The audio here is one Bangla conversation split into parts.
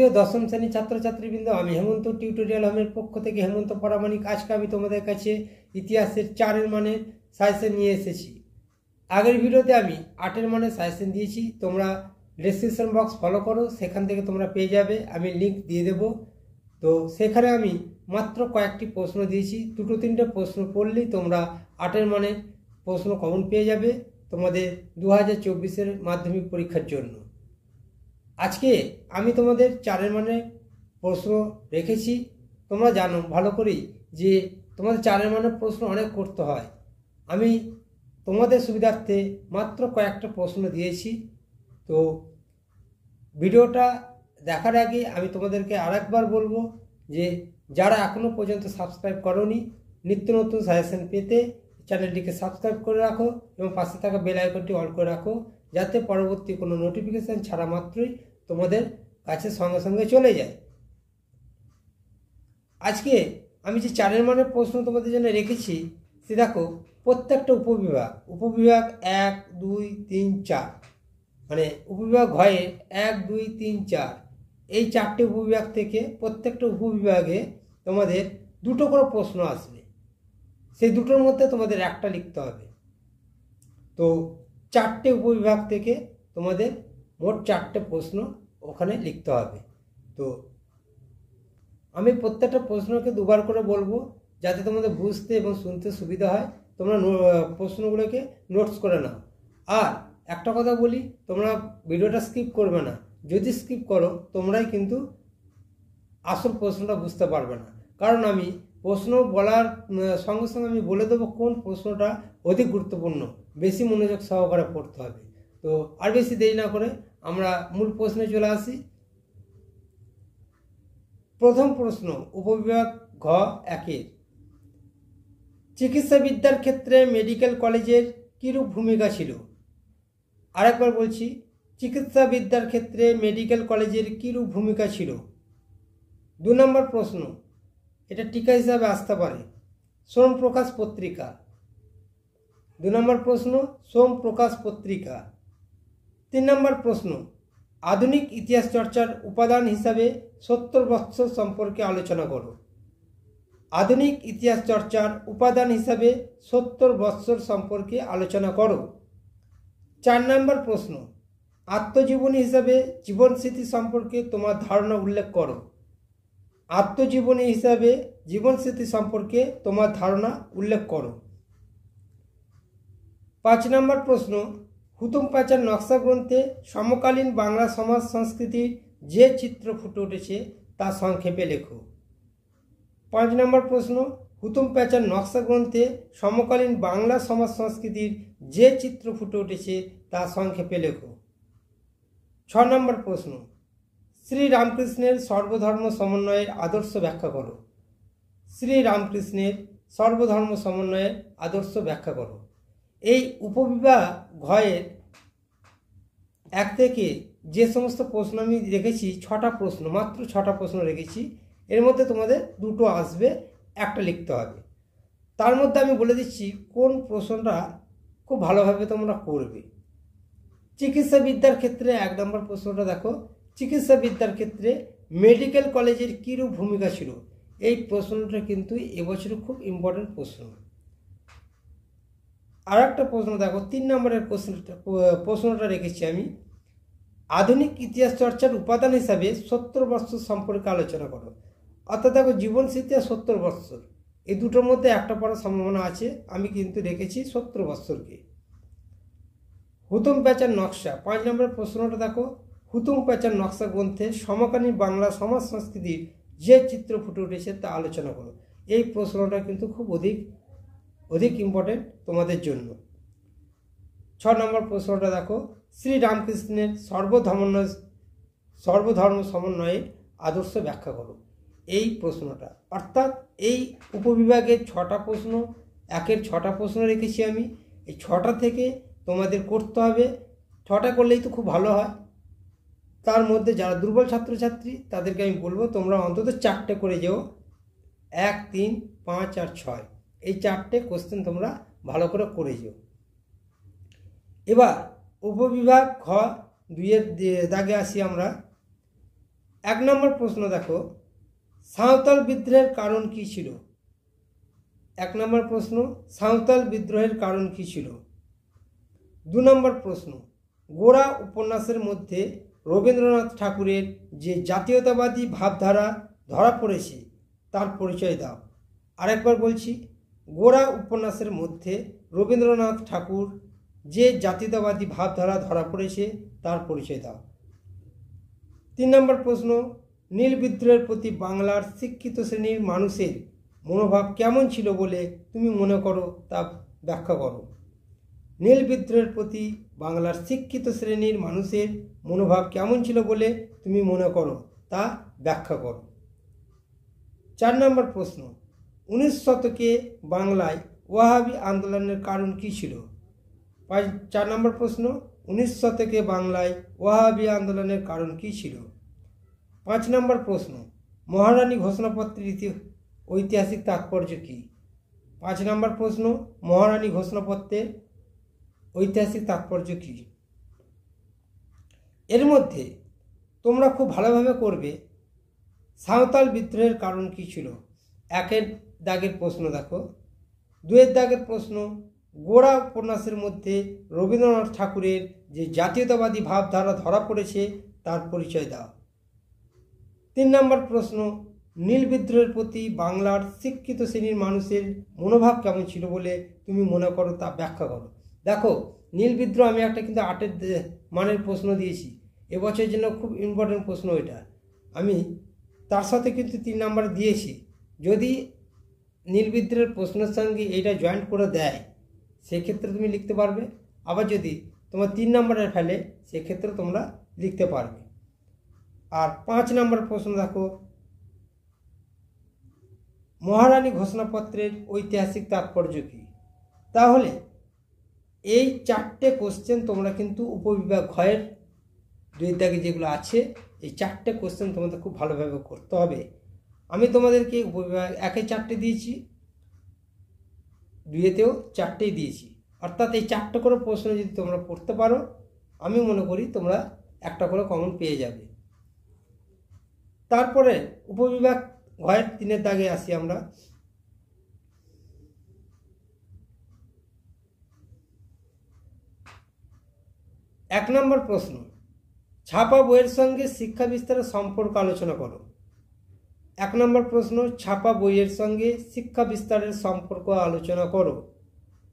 প্রিয় দশম শ্রেণীর ছাত্রছাত্রীবৃন্দ, আমি হেমন্ত টিউটোরিয়াল হোমের পক্ষ থেকে হেমন্ত পরামানিক। আজকে আমি তোমাদের কাছে ইতিহাসের 4-এর মানের সাজেশন নিয়ে এসেছি। আগের ভিডিওতে আমি 8-এর মানের সাজেশন দিয়েছি, তোমরা ডেসক্রিপশন বক্স ফলো করো, সেখান থেকে তোমরা পেয়ে যাবে, আমি লিঙ্ক দিয়ে দেব। তো সেখানে আমি মাত্র কয়েকটি প্রশ্ন দিয়েছি, 2-3টে প্রশ্ন পড়লেই তোমরা 8-এর মানের প্রশ্ন কমন পেয়ে যাবে তোমাদের 2024-এর মাধ্যমিক পরীক্ষার জন্য। আজকে আমি তোমাদের 4-এর মানের প্রশ্ন রেখেছি। তোমরা জানো ভালো করেই যে তোমাদের 4-এর মানের প্রশ্ন অনেক করতে হয়। আমি তোমাদের সুবিধার্থে মাত্র কয়েকটা প্রশ্ন দিয়েছি। তো ভিডিওটা দেখার আগে আমি তোমাদেরকে আরেকবার বলবো যে যারা এখনও পর্যন্ত সাবস্ক্রাইব করোনি, নিত্য নতুন সাজেশন পেতে চ্যানেলটিকে সাবস্ক্রাইব করে রাখো এবং পাশে থাকা বেল আইকনটি অন করে রাখো, যাতে পরবর্তী কোনো নোটিফিকেশান ছাড়া মাত্রই তোমাদের কাছে সঙ্গে সঙ্গে চলে যায়। আজকে আমি যে 4-এর মানের প্রশ্ন তোমাদের জন্য রেখেছি সে দেখো, প্রত্যেকটা উপবিভাগ 1, 2, 3, 4 মানে উপবিভাগ ঘয়ে 1, 2, 3, 4 এই 4টে উপবিভাগ থেকে প্রত্যেকটা উপবিভাগে তোমাদের 2টো করে প্রশ্ন আসবে। সেই 2টোর মধ্যে তোমাদের একটা লিখতে হবে। তো 4টে উপবিভাগ থেকে তোমাদের মোট 4টে প্রশ্ন ওখানে লিখতে হবে। তো আমি প্রত্যেকটা প্রশ্নকে দুবার করে বলবো যাতে তোমাদের বুঝতে এবং শুনতে সুবিধা হয়। তোমরা প্রশ্নগুলোকে নোটস করে নাও। আর একটা কথা বলি, তোমরা ভিডিওটা স্কিপ করবে না। যদি স্কিপ করো তোমরাই কিন্তু আসল প্রশ্নটা বুঝতে পারবে না। কারণ আমি প্রশ্ন বলার সঙ্গে সঙ্গে আমি বলে দেবো কোন প্রশ্নটা অধিক গুরুত্বপূর্ণ, বেশি মনোযোগ সহকারে পড়তে হবে। তো আর বেশি দেরি না করে আমরা মূল প্রশ্নে চলে আসি। প্রথম প্রশ্ন, উপবিভাগ ঘ 1-এর চিকিৎসাবিদ্যার ক্ষেত্রে মেডিকেল কলেজের কীরূপ ভূমিকা ছিল? আরেকবার বলছি, চিকিৎসাবিদ্যার ক্ষেত্রে মেডিকেল কলেজের কীরূপ ভূমিকা ছিল? 2 নম্বর প্রশ্ন, এটা টিকা হিসাবে আসতে পারে, সোমপ্রকাশ পত্রিকা। 2 নম্বর প্রশ্ন, সোমপ্রকাশ পত্রিকা। 3 নম্বর প্রশ্ন, আধুনিক ইতিহাস চর্চার উপাদান হিসাবে 70 বৎসর সম্পর্কে আলোচনা করো। আধুনিক ইতিহাস চর্চার উপাদান হিসাবে 70 বৎসর সম্পর্কে আলোচনা করো। 4 নম্বর প্রশ্ন, আত্মজীবনী হিসাবে জীবনস্মৃতি সম্পর্কে তোমার ধারণা উল্লেখ করো। আত্মজীবনী হিসাবে জীবনস্মৃতি সম্পর্কে তোমার ধারণা উল্লেখ করো। 5 নম্বর প্রশ্ন, হুতুম প্যাঁচার নকশা গ্রন্থে সমকালীন বাংলা সমাজ সংস্কৃতির যে চিত্র ফুটে উঠেছে তা সংক্ষেপে লেখো। 5 নম্বর প্রশ্ন, হুতুম প্যাঁচার নকশা গ্রন্থে সমকালীন বাংলা সমাজ সংস্কৃতির যে চিত্র ফুটে উঠেছে তা সংক্ষেপে লেখো। 6 নম্বর প্রশ্ন, শ্রী রামকৃষ্ণের সর্বধর্ম সমন্বয়ের আদর্শ ব্যাখ্যা করো। শ্রী রামকৃষ্ণের সর্বধর্ম সমন্বয়ের আদর্শ ব্যাখ্যা করো। এই উপবিভাগ ঘয়ের 1 থেকে যে সমস্ত প্রশ্ন আমি রেখেছি, 6টা প্রশ্ন, মাত্র 6টা প্রশ্ন রেখেছি। এর মধ্যে তোমাদের 2টো আসবে, একটা লিখতে হবে। তার মধ্যে আমি বলে দিচ্ছি কোন প্রশ্নটা খুব ভালোভাবে তোমরা করবে। চিকিৎসাবিদ্যার ক্ষেত্রে 1 নম্বর প্রশ্নটা দেখো, চিকিৎসাবিদ্যার ক্ষেত্রে মেডিকেল কলেজের কীরূপ ভূমিকা ছিল? এই প্রশ্নটা কিন্তু এবছর খুব ইম্পর্টেন্ট প্রশ্ন। আর একটা প্রশ্ন দেখো, 3 নম্বরের প্রশ্নটা রেখেছি আমি, আধুনিক ইতিহাস চর্চার উপাদান হিসাবে 70 বৎসর সম্পর্কে আলোচনা করো। অর্থাৎ দেখো, জীবনস্মৃতি আর 70 বৎসর এই দুটোর মধ্যে একটা পড়ার সম্ভাবনা আছে। আমি কিন্তু রেখেছি 70 বৎসরকে। হুতুম প্যাঁচার নকশা 5 নম্বরের প্রশ্নটা দেখো, হুতুম প্যাঁচার নকশা গ্রন্থে সমকালীন বাংলা সমাজ সংস্কৃতির যে চিত্র ফুটে উঠেছে তা আলোচনা করো। এই প্রশ্নটা কিন্তু খুব অধিক ইম্পর্টেন্ট তোমাদের জন্য। 6 নম্বর প্রশ্নটা দেখো, শ্রী রামকৃষ্ণের সর্বধর্ম সমন্বয়ে আদর্শ ব্যাখ্যা করো। এই প্রশ্নটা, অর্থাৎ এই উপবিভাগের 6টা প্রশ্ন, 1-এর 6টা প্রশ্ন রেখেছি আমি। এই 6টা থেকে তোমাদের করতে হবে। 6টা করলেই তো খুব ভালো হয়। তার মধ্যে যারা দুর্বল ছাত্রছাত্রী তাদেরকে আমি বলবো তোমরা অন্তত 4টে করে যেও, 1, 3, 5 আর 6 এই 4টে কোশ্চেন তোমরা ভালো করে যেও। এবার উপবিভাগ ঘ 2-এর দাগে আসি আমরা। 1 নম্বর প্রশ্ন দেখো, সাঁওতাল বিদ্রোহের কারণ কি ছিল? 1 নম্বর প্রশ্ন, সাঁওতাল বিদ্রোহের কারণ কি ছিল? 2 নম্বর প্রশ্ন, গোরা উপন্যাসের মধ্যে রবীন্দ্রনাথ ঠাকুরের যে জাতীয়তাবাদী ভাবধারা ধরা পড়েছে তার পরিচয় দাও। আরেকবার বলছি, গোরা উপন্যাসের মধ্যে রবীন্দ্রনাথ ঠাকুর যে জাতীয়তাবাদী ভাবধারা ধরা পড়েছে তার পরিচয় দাও। 3 নম্বর প্রশ্ন, নীল বিদ্রোহের প্রতি বাংলার শিক্ষিত শ্রেণীর মানুষের মনোভাব কেমন ছিল বলে তুমি মনে করো তা ব্যাখ্যা করো। নীল বিদ্রোহের প্রতি বাংলার শিক্ষিত শ্রেণীর মানুষের মনোভাব কেমন ছিল বলে তুমি মনে করো তা ব্যাখ্যা করো। 4 নম্বর প্রশ্ন, 19 শতকে বাংলায় ওয়াহাবি আন্দোলনের কারণ কী ছিল? 4 নম্বর প্রশ্ন, 19 শতকে বাংলায় ওয়াহাবি আন্দোলনের কারণ কী ছিল? 5 নম্বর প্রশ্ন, মহারানী ঘোষণাপত্রের ঐতিহাসিক তাৎপর্য কী? 5 নম্বর প্রশ্ন, মহারানী ঘোষণাপত্রের ঐতিহাসিক তাৎপর্য কী? এর মধ্যে তোমরা খুব ভালোভাবে করবে সাঁওতাল বিদ্রোহের কারণ কী ছিল। 1 দাগের প্রশ্ন দেখো। 2 দাগের প্রশ্ন, গোরা উপন্যাসের মধ্যে রবীন্দ্রনাথ ঠাকুরের যে জাতীয়তাবাদী ভাবধারা ধরা পড়েছে তার পরিচয় দাও। 3 নম্বর প্রশ্ন, নীল বিদ্রোহের প্রতি বাংলার শিক্ষিত শ্রেণীর মানুষের মনোভাব কেমন ছিল বলে তুমি মনে করো তা ব্যাখ্যা করো। দেখো, নীল বিদ্রোহ আমি একটা কিন্তু 8 মানের প্রশ্ন দিয়েছি, এবছরের জন্য খুব ইম্পর্টেন্ট প্রশ্ন এটা। আমি তার সাথে কিন্তু 3 নাম্বার দিয়েছি। যদি নীল বিদ্রোহের প্রশ্নের সঙ্গে এইটা জয়েন্ট করে দেয় সেক্ষেত্রে তুমি লিখতে পারবে, আবার যদি তোমার 3 নম্বরের ফেলে সেক্ষেত্রে তোমরা লিখতে পারবে। আর 5 নম্বর প্রশ্ন দেখো, মহারানী ঘোষণাপত্রের ঐতিহাসিক তাৎপর্য কী? তাহলে এই 4টে কোশ্চেন তোমরা কিন্তু উপবিভাগ ঘয়ের 2 দাগে যেগুলো আছে এই 4টে কোশ্চেন তোমাদের খুব ভালোভাবে করতে হবে। আমি তোমাদেরকে উপবিভাগ 1-এ 4টে দিয়েছি, 2-এতেও 4টেই দিয়েছি, অর্থাৎ এই 4টে করে প্রশ্ন যদি তোমরা পড়তে পারো আমি মনে করি তোমরা একটা করে কমন পেয়ে যাবে। তারপরে উপবিভাগ ঘয়ের 3-এর দাগে আসি আমরা। এক নম্বর প্রশ্ন, ছাপা বইয়ের সঙ্গে শিক্ষা বিস্তারের সম্পর্ক আলোচনা করো। 1 নম্বর প্রশ্ন, ছাপা বইয়ের সঙ্গে শিক্ষা বিস্তারের সম্পর্ক আলোচনা করো।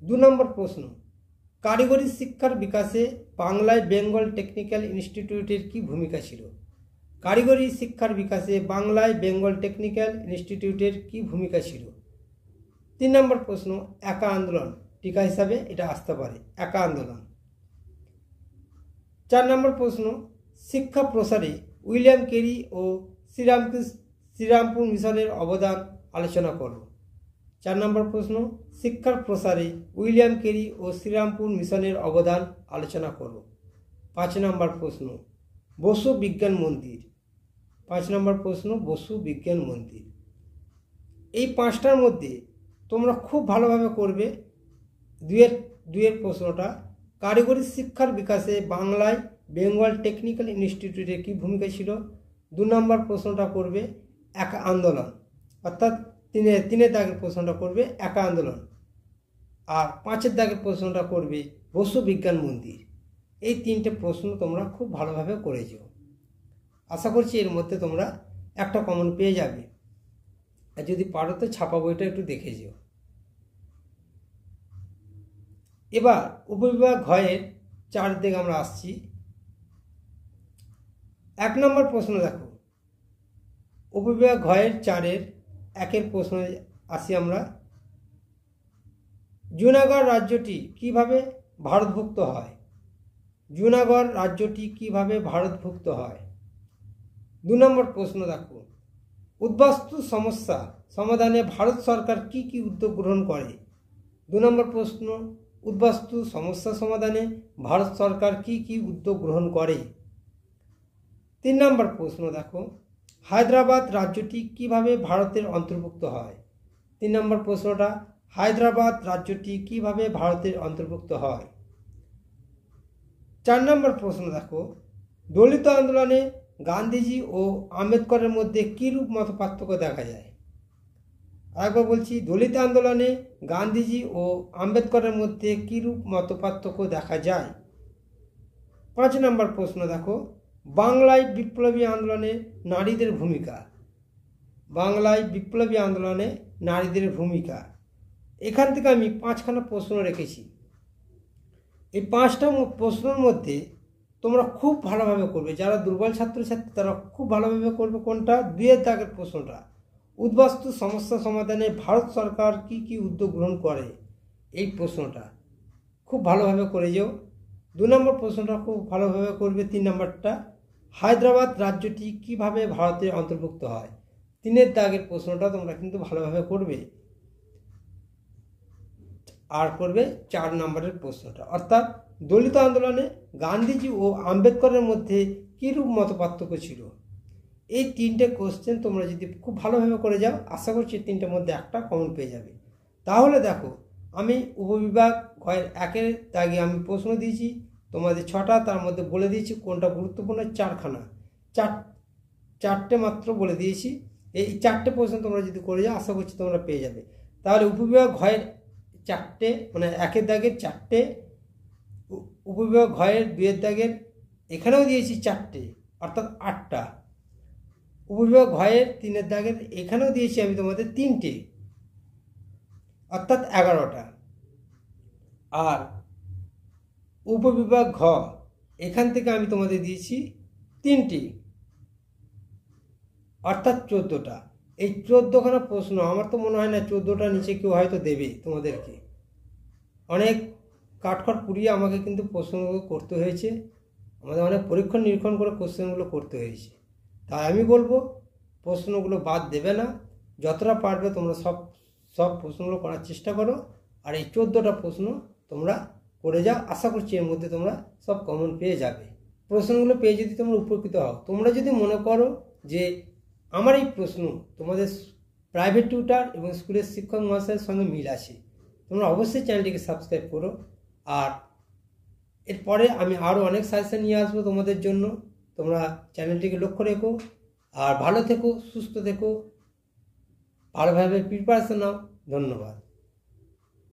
2 নম্বর প্রশ্ন, কারিগরি শিক্ষার বিকাশে বাংলায় বেঙ্গল টেকনিক্যাল ইনস্টিটিউটের কি ভূমিকা ছিল? কারিগরি শিক্ষার বিকাশে বাংলায় বেঙ্গল টেকনিক্যাল ইনস্টিটিউটের কি ভূমিকা ছিল? 3 নম্বর প্রশ্ন, একা আন্দোলন টিকা হিসাবে এটা আসতে পারে, একা আন্দোলন। 4 নম্বর প্রশ্ন, শিক্ষা প্রসারে উইলিয়াম কেরি ও শ্রীরামপুর মিশনের অবদান আলোচনা করো। 4 নম্বর প্রশ্ন, শিক্ষার প্রসারে উইলিয়াম কেরি ও শ্রীরামপুর মিশনের অবদান আলোচনা করো। 5 নম্বর প্রশ্ন, বসু বিজ্ঞান মন্দির। 5 নম্বর প্রশ্ন, বসু বিজ্ঞান মন্দির। এই 5টার মধ্যে তোমরা খুব ভালোভাবে করবে 2-এর প্রশ্নটা, কারিগরি শিক্ষার বিকাশে বাংলায় বেঙ্গল টেকনিক্যাল ইনস্টিটিউটের কী ভূমিকা ছিল। 2 নম্বর প্রশ্নটা করবে একা আন্দোলন, অর্থাৎ 3-এর দাগের প্রশ্নটা করবে একা আন্দোলন। আর 5-এর দাগের প্রশ্নটা করবে বসু বিজ্ঞান মন্দির। এই 3টে প্রশ্ন তোমরা খুব ভালোভাবে করেছো। আশা করছি এর মধ্যে তোমরা একটা কমন পেয়ে যাবে। আর যদি পারো তো ছাপা বইটা একটু দেখে যেও। এবার উপবিভাগ ঘয়ের 4 দিকে আমরা আসছি। 1 নম্বর প্রশ্ন দেখো, উপবিভাগ ঘয়ের 4-এর 1-এর প্রশ্ন আসি আমরা। জুনাগড় রাজ্যটি কিভাবে ভারতভুক্ত হয়? জুনাগড় রাজ্যটি কিভাবে ভারতভুক্ত হয়? 2 নম্বর প্রশ্ন দেখো, উদ্বাস্তু সমস্যা সমাধানে ভারত সরকার কি কি উদ্যোগ গ্রহণ করে? 2 নম্বর প্রশ্ন, উদ্বাস্তু সমস্যা সমাধানে ভারত সরকার কি কি উদ্যোগ গ্রহণ করে? 3 নম্বর প্রশ্ন দেখো, হায়দ্রাবাদ রাজ্যটি কিভাবে ভারতের অন্তর্ভুক্ত হয়? 3 নম্বর প্রশ্নটা, হায়দ্রাবাদ রাজ্যটি কিভাবে ভারতের অন্তর্ভুক্ত হয়? 4 নম্বর প্রশ্ন দেখো, দলিত আন্দোলনে গান্ধীজি ও আম্বেদকরের মধ্যে কীরূপ মত পার্থক্য দেখা যায়? আরেকবার বলছি, দলিত আন্দোলনে গান্ধীজি ও আম্বেদকরের মধ্যে কীরূপ মত পার্থক্য দেখা যায়? 5 নম্বর প্রশ্ন দেখো, বাংলায় বিপ্লবী আন্দোলনে নারীদের ভূমিকা। বাংলায় বিপ্লবী আন্দোলনে নারীদের ভূমিকা, এখান থেকে আমি 5খানা প্রশ্ন রেখেছি। এই 5টা প্রশ্নের মধ্যে তোমরা খুব ভালোভাবে করবে, যারা দুর্বল ছাত্রছাত্রী তারা খুব ভালোভাবে করবে। কোনটা? 2 দাগের প্রশ্নটা, উদ্বাস্তু সমস্যা সমাধানে ভারত সরকার কি কি উদ্যোগ গ্রহণ করে, এই প্রশ্নটা খুব ভালোভাবে করে যেও। 2 নম্বর প্রশ্নটা খুব ভালোভাবে করবে। 3 নম্বরটা, হায়দ্রাবাদ রাজ্যটি কিভাবে ভারতের অন্তর্ভুক্ত হয়, 3 দাগের প্রশ্নটা তোমরা কিন্তু ভালোভাবে করবে। আর করবে 4 নম্বরের প্রশ্নটা, অর্থাৎ দলিত আন্দোলনে গান্ধীজি ও আম্বেদকরের মধ্যে কীরূপ মত পার্থক্য ছিল। এই 3টে কোশ্চেন তোমরা যদি খুব ভালোভাবে করে যাও, আশা করছি 3টের মধ্যে একটা কমন পেয়ে যাবে। তাহলে দেখো, আমি উপবিভাগ ঘয়ের 1-এর দাগে আমি প্রশ্ন দিয়েছি তোমাদের 6টা, তার মধ্যে বলে দিয়েছি কোনটা গুরুত্বপূর্ণ, 4খানা, 4টে মাত্র বলে দিয়েছি। এই 4টে প্রশ্ন তোমরা যদি করে যাও, আশা করছি তোমরা পেয়ে যাবে। তাহলে উপবিভাগ ঘয়ের 4টে, মানে 1-এর দাগের 4টে, উপবিভাগ ঘয়ের 2-এর দাগের এখানেও দিয়েছি 4টে, অর্থাৎ 8টা। উপবিভাগ ঘয়ের 3-এর দাগের এখানেও দিয়েছি আমি তোমাদের 3টে, অর্থাৎ 11টা। আর উপবিভাগ ঘ এখান থেকে আমি তোমাদের দিয়েছি 3টি, অর্থাৎ 14টা। এই 14খানা প্রশ্ন আমার তো মনে হয় না 14টার নিচে কেউ হয়তো দেবে তোমাদেরকে। অনেক কাঠখড় পুড়িয়ে আমাকে কিন্তু প্রশ্নগুলো করতে হয়েছে, আমাদের অনেক পরীক্ষণ নিরীক্ষণ করে কোশ্চেনগুলো করতে হয়েছে। তাই আমি বলবো প্রশ্নগুলো বাদ দেবে না, যতটা পারবে তোমরা সব প্রশ্নগুলো করার চেষ্টা করো। আর এই 14টা প্রশ্ন তোমরা করে যাও, আশা করছি এর মধ্যে তোমরা সব কমন পেয়ে যাবে। প্রশ্নগুলো পেয়ে যদি তোমরা উপকৃত হও, তোমরা যদি মনে করো যে আমার এই প্রশ্ন তোমাদের প্রাইভেট টিউটার এবং স্কুলের শিক্ষক মহাশয়ের সঙ্গে মিল আছে, তোমরা অবশ্যই চ্যানেলটিকে সাবস্ক্রাইব করো। আর এরপরে আমি আরও অনেক সাজেশন নিয়ে আসবো তোমাদের জন্য, তোমরা চ্যানেলটিকে লক্ষ্য রেখো। আর ভালো থেকো, সুস্থ থেকো, ভালোভাবে প্রিপারেশন নাও। ধন্যবাদ।